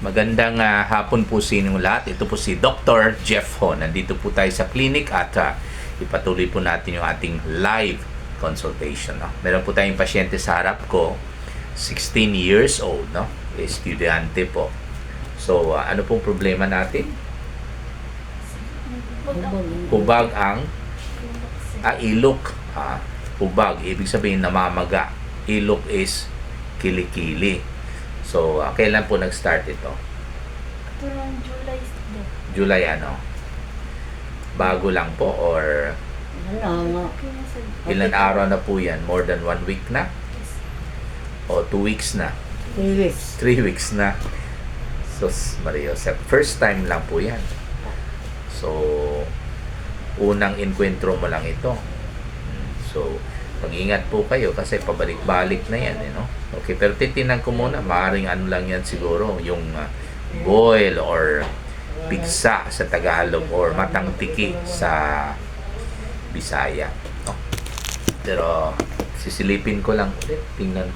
Magandang hapon po sa inyong lahat. Ito po si Dr. Jeff Ho. Nandito po tayo sa clinic at ipatuloy po natin yung ating live consultation. No? Meron po tayong pasyente sa harap ko, 16 years old, no? Estudyante po. So, ano pong problema natin? Hubag ang ilok. Hubag, ibig sabihin namamaga. Ilok is kilikili. So, kailan po nag-start ito? July. July ano? Bago lang po or ilan araw na po yan? More than 1 week na? O 2 weeks na? 3 weeks. 3 weeks na. So, Maria Josep, first time lang po yan. So, unang enkwentro mo lang ito. So, mag-ingat po kayo kasi pabalik-balik na yan, no? Okay, pero titinan ko muna, maaaring ano lang yan siguro, yung boil or pigsa sa Tagalog or matangtiki sa Bisaya, no? Pero sisilipin ko lang ulit, tingnan.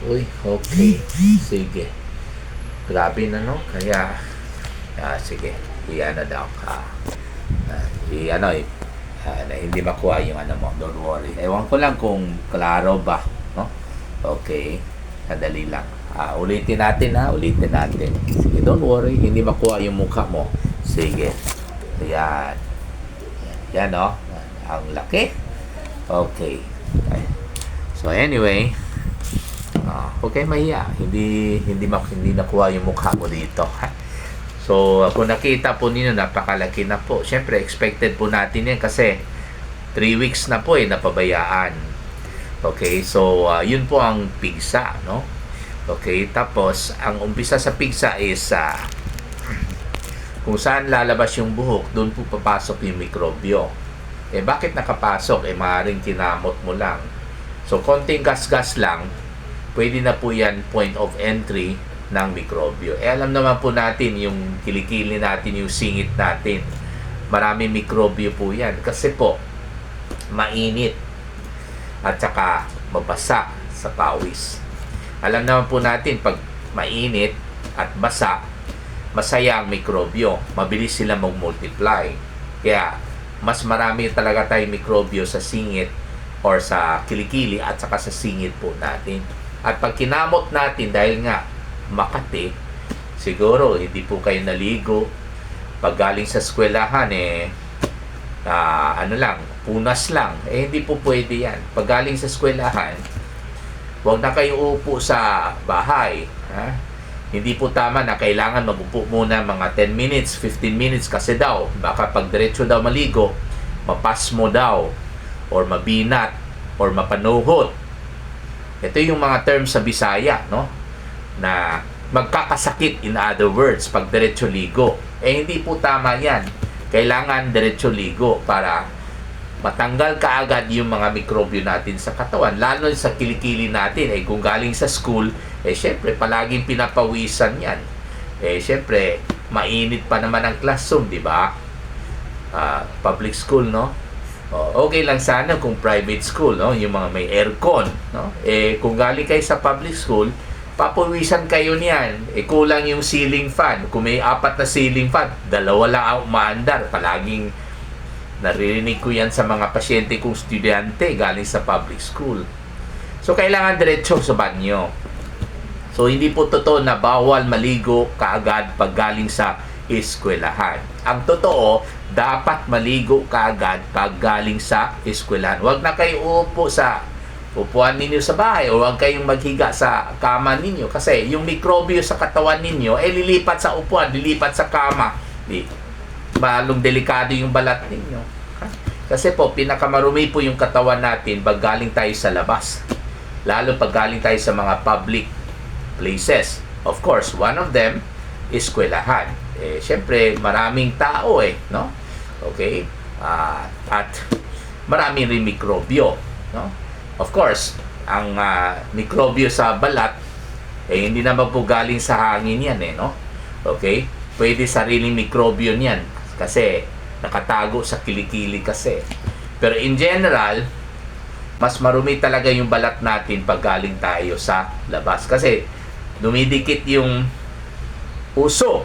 Uy, okay, sige. Grabe na, no? Kaya, sige, iyan na daw ka. Na hindi makuha yung ano mo, don't worry. Ewan ko lang kung klaro ba, no? Okay, kadali lang. Ulitin natin. Sige, don't worry, hindi makuha yung mukha mo. Sige. Yan. Yan, no? Ang laki. Okay. So anyway, okay, mahiya. Hindi nakuha yung mukha mo dito. So, kung nakita po ninyo, napakalaki na po. Siyempre, expected po natin yan kasi 3 weeks na po napabayaan. Okay, so yun po ang pigsa, no? Okay, tapos, ang umpisa sa pigsa is kung saan lalabas yung buhok, doon po papasok yung mikrobyo. Bakit nakapasok? Maaaring kinamot mo lang. So, konting gas-gas lang, pwede na po yan point of entry ng mikrobyo. Alam naman po natin yung kilikili natin, yung singit natin. Maraming mikrobyo po yan. Kasi po, mainit at saka mabasa sa pawis. Alam naman po natin, pag mainit at basa, masaya ang mikrobyo. Mabilis sila mag-multiply. Kaya, mas marami talaga tayong mikrobyo sa singit or sa kilikili at saka sa singit po natin. At pag kinamot natin, dahil nga Makati, siguro hindi po kayo naligo pag galing sa eskwelahan punas lang, hindi po pwede yan. Pag galing sa eskwelahan, huwag na kayo upo sa bahay, hindi po tama na kailangan magupo muna mga 10 minutes, 15 minutes kasi daw, baka pag diretso daw maligo, mapasmo daw or mabinat or mapanuhot. Ito yung mga terms sa Bisaya, no? Na magkakasakit, in other words, pag diretso ligo. Hindi po tama yan. Kailangan diretso ligo para matanggal kaagad yung mga mikrobyo natin sa katawan, lalo sa kilikili natin. Kung galing sa school, syempre palaging pinapawisan yan. Syempre mainit pa naman ang classroom, di ba? Public school, no? Okay lang sana kung private school, no? Yung mga may aircon, no? Kung galing kayo sa public school, papawisan kayo niyan. Kulang yung ceiling fan. Kung may 4 na ceiling fan, 2 lang ang umaandar. Palaging naririnig ko yan sa mga pasyente kong estudyante galing sa public school. So, kailangan diretso sa banyo. So, hindi po totoo na bawal maligo kaagad pag galing sa eskwelahan. Ang totoo, dapat maligo kaagad pag galing sa eskwelahan. Huwag na kayo uupo sa upuan ninyo sa bahay o huwag kayong maghiga sa kama ninyo kasi yung mikrobyo sa katawan ninyo lilipat sa upuan, lilipat sa kama. Balong delikado yung balat ninyo. Kasi po, pinakamarumi po yung katawan natin pag galing tayo sa labas. Lalo pag galing tayo sa mga public places. Of course, one of them is eskwelahan. Siyempre, maraming tao no? Okay? At maraming rin mikrobyo, no? Of course, ang mikrobyo sa balat, hindi naman po galing sa hangin yan, no? Okay? Pwede sariling mikrobyo niyan kasi nakatago sa kilikili kasi. Pero in general, mas marumi talaga yung balat natin pag galing tayo sa labas. Kasi dumidikit yung puso,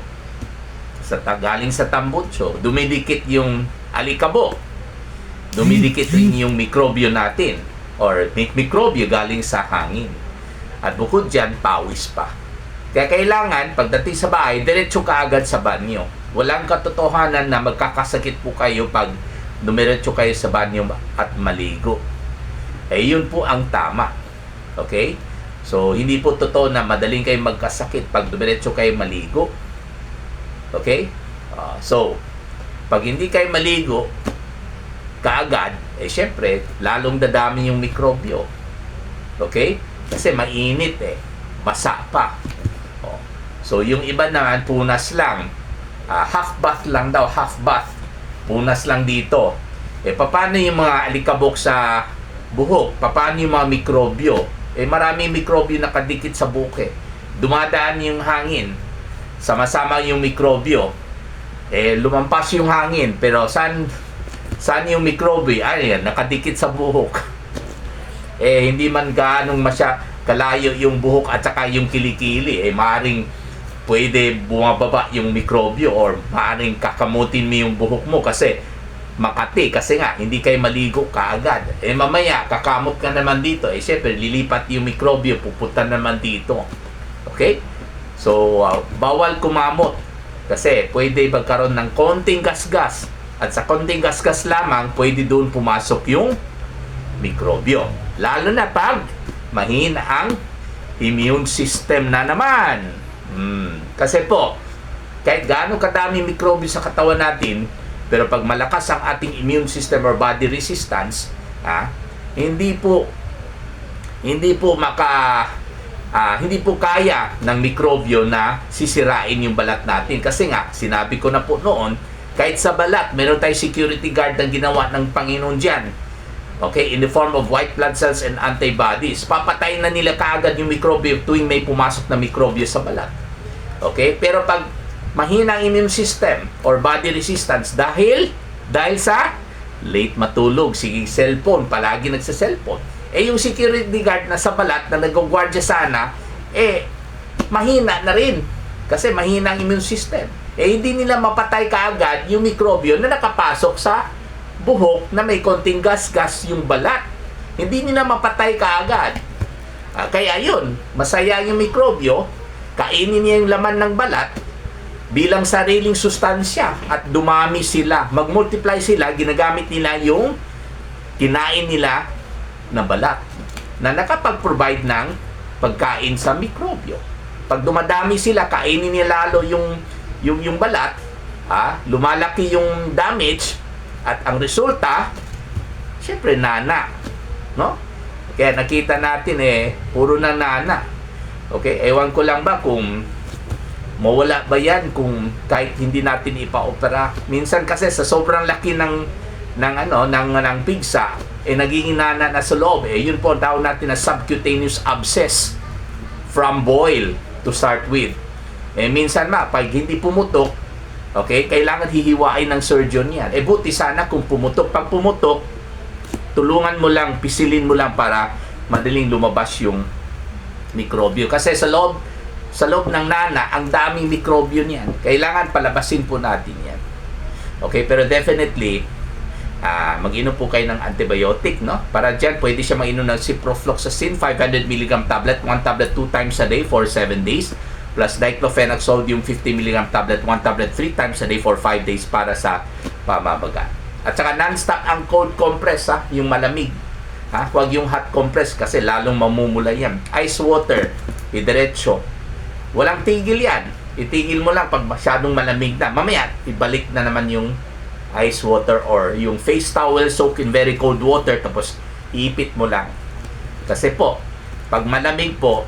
galing sa tambutso, dumidikit yung alikabok, dumidikit rin yung mikrobyo natin, or mikrobyo galing sa hangin. At bukod dyan, pawis pa. Kaya kailangan, pagdating sa bahay, diretso ka agad sa banyo. Walang katotohanan na magkakasakit po kayo pag dumiretso kayo sa banyo at maligo. Yun po ang tama. Okay? So, hindi po totoo na madaling kayo magkasakit pag dumiretso kayo maligo. Okay? So, pag hindi kayo maligo kaagad, syempre, lalong dadami yung mikrobyo. Okay? Kasi mainit basa pa. So, yung iba naman, punas lang. Half bath lang daw, half bath. Punas lang dito. Paano yung mga alikabok sa buhok? Paano yung mga mikrobyo? Maraming mikrobyo nakadikit sa buhok Dumadaan yung hangin. Sama-sama yung mikrobyo. Lumampas yung hangin. Pero saan yung mikrobyo? Ayan, nakadikit sa buhok. Hindi man gaanong kalayo yung buhok at saka yung kilikili. Maaaring pwede bumababa yung mikrobyo or maaaring kakamutin mo yung buhok mo kasi makati. Kasi nga, hindi kayo maligo kaagad. Mamaya, kakamot ka naman dito. Siyempre, lilipat yung mikrobyo, pupunta naman dito. Okay? So, bawal kumamot. Kasi pwede magkaroon ng konting gasgas. At sa konting gasgas lamang, pwede doon pumasok yung mikrobyo. Lalo na pag mahina ang immune system na naman. Kasi po, kahit gaano kadami mikrobyo sa katawan natin, pero pag malakas ang ating immune system or body resistance, hindi po kaya ng mikrobyo na sisirain yung balat natin. Kasi nga, sinabi ko na po noon, kahit sa balat, meron tayong security guard na ginawa ng Panginoon dyan. Okay, in the form of white blood cells and antibodies. Papatayin na nila kaagad yung mikrobyo tuwing may pumasok na mikrobyo sa balat. Okay, pero pag mahina ang immune system or body resistance dahil sa late matulog, sige cellphone, palagi nagsa-cellphone. Yung security guard na sa balat na nag-guardia sana, mahina na rin. Kasi mahina ang immune system. Hindi nila mapatay kaagad yung mikrobyo na nakapasok sa buhok na may konting gas-gas yung balat. Hindi nila mapatay kaagad. Kaya yun, masaya yung mikrobyo, kainin niya yung laman ng balat bilang sariling sustansya at dumami sila, mag-multiply sila, ginagamit nila yung kinain nila na balat na nakapag-provide ng pagkain sa mikrobyo. Pag dumadami sila, kainin nila lalo yung balat, lumalaki yung damage at ang resulta, syempre nana, no? Kaya nakita natin puro na nana. Okay, ewan ko lang ba kung mawala ba yan kung kahit hindi natin ipa-opera. Minsan kasi sa sobrang laki ng pigsa, nagiging nana na sa loob. Yun po tawag natin na subcutaneous abscess from boil to start with. Minsan pag hindi pumutok, okay, kailangan hihiwain ng surgeon yan. Buti sana kung pumutok. Pag pumutok, tulungan mo lang, pisilin mo lang para madaling lumabas yung mikrobyo. Kasi sa loob ng nana, ang daming mikrobyo niyan. Kailangan palabasin po natin yan. Okay, pero definitely, mag-inom po kayo ng antibiotic, no? Para dyan, pwede siya mag-inom ng ciprofloxacin, 500 mg tablet, 1 tablet 2 times a day for 7 days, plus diclofenac sodium 50 mg tablet, 1 tablet 3 times a day for 5 days para sa pamamaga. At saka non-stop ang cold compress, yung malamig. Huwag yung hot compress kasi lalong mamumula yan. Ice water, idiretso. Walang tigil yan. Itigil mo lang pag masyadong malamig na. Mamaya, ibalik na naman yung ice water or yung face towel soaked in very cold water tapos iipit mo lang. Kasi po, pag malamig po,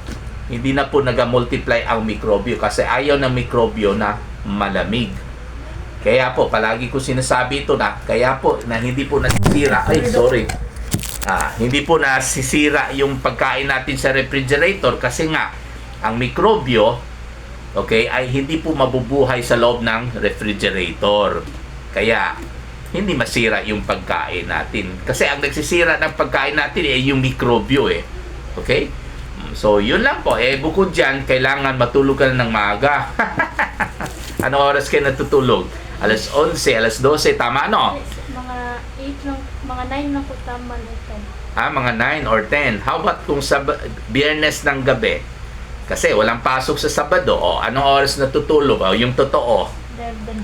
hindi na po nag-multiply ang mikrobyo kasi ayaw ng mikrobyo na malamig. Kaya po, palagi ko sinasabi ito kaya po, na hindi po nasisira. Hindi po nasisira yung pagkain natin sa refrigerator kasi nga, ang mikrobyo, okay, ay hindi po mabubuhay sa loob ng refrigerator. Kaya, hindi masira yung pagkain natin. Kasi ang nagsisira ng pagkain natin yung mikrobyo Okay? So, yun lang po. Bukod dyan, kailangan matulog ka na ng maaga. Anong oras kayo natutulog? Alas 11, alas 12, tama no? Mga 8 lang, mga 9 lang po tama na ito. Mga 9 or 10. How about kung Biyernes ng gabi? Kasi walang pasok sa Sabado. Anong oras natutulog? Yung totoo.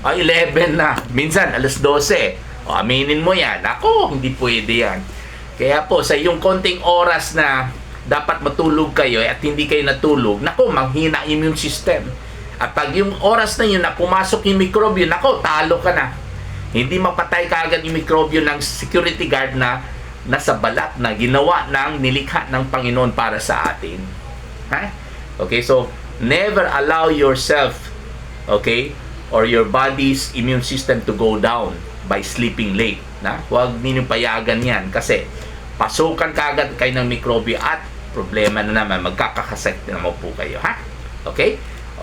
11. 11 na. Minsan, alas 12. Aminin mo yan. Ako, hindi pwede yan. Kaya po, sa yung konting oras na dapat matulog kayo at hindi kayo natulog, nako, manghina immune system. At pag yung oras na yun na pumasok yung mikrobyo, nako, talo ka na. Hindi mapatay kaagad yung mikrobyo ng security guard na nasa balat na ginawa ng nilikha ng Panginoon para sa atin. Ha? Okay, so never allow yourself, okay, or your body's immune system to go down by sleeping late. Huwag ninyong payagan yan kasi pasukan kaagad kayo ng mikrobyo at problema na naman, magkakakasakit naman po kayo. Ha? Okay?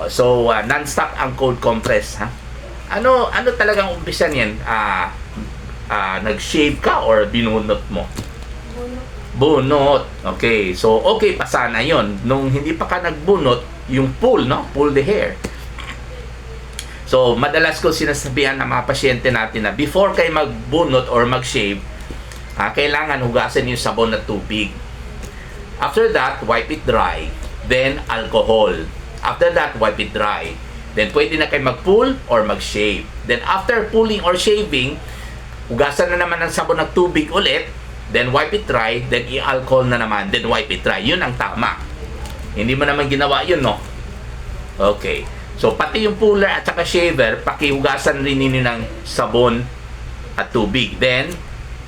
So, non-stop ang cold compress. Ha? Ano talagang umpisa niyan? Nag-shave ka or binunot mo? Buno. Bunot. Okay. So, okay pa sana yun. Nung hindi pa ka nagbunot, yung pull, no? Pull the hair. So, madalas ko sinasabihan ng mga pasyente natin na before kayo magbunot or mag-shave, kailangan hugasan yung sabon at tubig. After that, wipe it dry. Then, alcohol. After that, wipe it dry. Then, pwede na kayo mag-pull or mag-shave. Then, after pulling or shaving, hugasan na naman ng sabon at tubig ulit. Then, wipe it dry. Then, i-alcohol na naman. Then, wipe it dry. Yun ang tama. Hindi mo naman ginawa yun, no? Okay. So, pati yung puller at saka shaver, pakihugasan rin ninyo ng sabon at tubig. Then,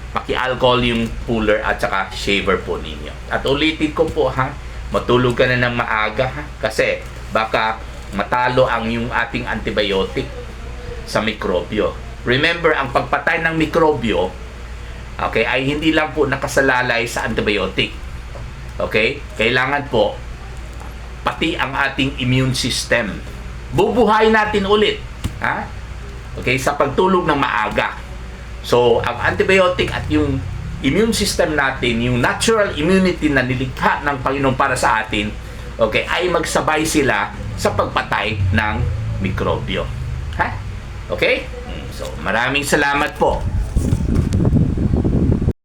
paki-alcohol yung puller at saka shaver po ninyo. At ulitin ko po, ha? Matulog ka na ng maaga, ha? Kasi, baka matalo ang yung ating antibiotic sa mikrobyo. Remember, ang pagpatay ng mikrobyo, okay, ay hindi lang po nakasalalay sa antibiotic. Okay? Kailangan po, pati ang ating immune system. Bubuhay natin ulit. Ha? Okay? Sa pagtulog ng maaga. So, ang antibiotic at yung immune system natin, yung natural immunity na nilikha ng Panginoon para sa atin, okay, ay magsabay sila sa pagpatay ng mikrobyo. Ha? Okay? So, maraming salamat po.